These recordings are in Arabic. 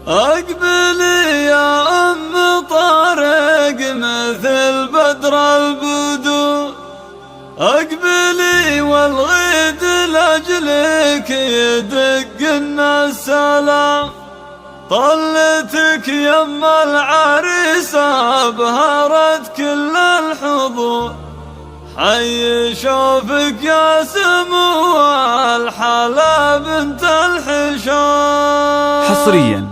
أقبلي يا أم طارق مثل بدر البدور، أقبلي والغيد لأجلك يدقنا السلام، طلتك يم العريس أبهرت كل الحضور، حي شوفك يا سمو الحلا بنت الحشام. حصريا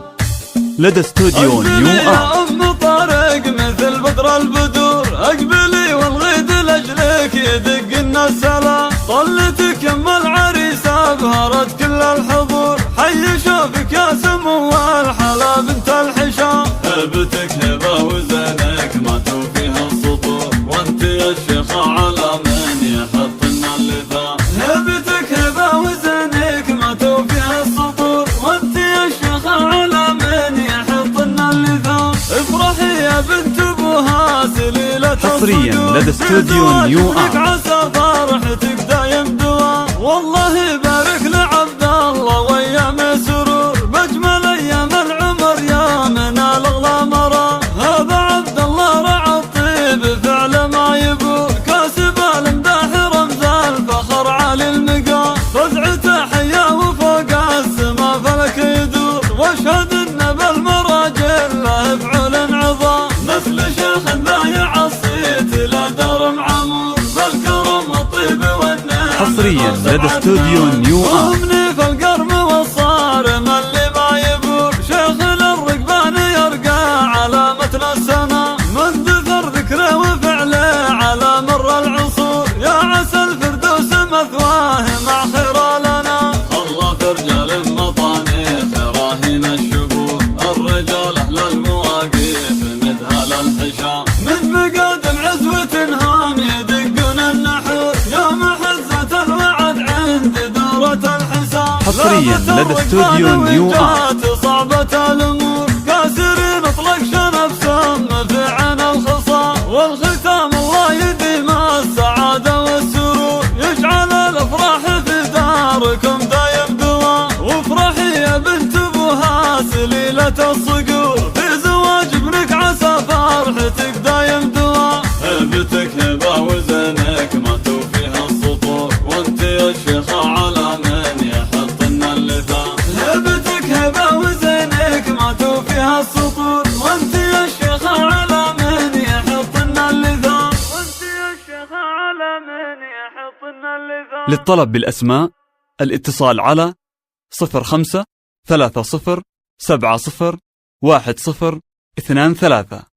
لدى استوديو نيو يا أم طارق مثل بدر البدور، أقبلي والغيد لأجلك يدقنا السلام، طلتك يم العريس أبهرت كل الحضور، حي شوفك يا سمو الحلا بنت الحشام. هبتك هبة وزنك ما توفيها السطور، وانت يا الشيخة على من يحط لنا اللثام. هبتك هبة وزنك ما توفيها السطور، وانت يا الشيخة على من يحط لنا اللثام. افرحي يا بنت ابوها سليلة الصدور، حصريا لدى استوديو نيو عسى فرحتك دايم دوام، والله يبارك لعبد الله وايام سرور، بجمل ايام العمر يا من الاغلى مرام. هذا عبد الله رعى الطيب فعل ما يبور، كاسب الامداح رمز الفخر عالي المقام، فزعته حياه وفوق السما فلك يدور، واشهد ان بالمراجل له فعل عظام، مثل شيخ بايع الصيت لا درم عمور، بالكرم والطيب والنعم. حصريا لدى استوديو نيو وهمني في القرم والصارم اللي ما يبور، شيخ الرقبان يرقى على متن السماء، من ذكر ذكره وفعله على مر العصور، يا عسى الفردوس مثواه مع خير لنا. الله في رجال مطانيخ راهن الشبور، الرجال اهل المواقف مذهل الحشام، من مقادم عزوة هام يدقون النحور، يوم حزة الوعد عند دورة الحسام. حصريا لدى استوديو نيو صعبة الامور، كاسرين اطلق شنف سم في عين الخصام، والختام الله يديم السعادة والسرور، يجعل الافراح في داركم دايم دوام. وافرحي يا بنت ابوها سليلة الصقور، في زواج ابنك عسى فرحتك دايم دوام. هبتك هبة وزنك ما توفيها السطور، وانت يا الشيخة على من يحط لنا اللثام. هبتك هبة وزنك ما توفيها السطور، وانت يا الشيخة على من يحط لنا اللثام، وانت يا الشيخة على من يحط لنا اللثام. للطلب بالأسماء الاتصال على 05 30 70 10 10 23.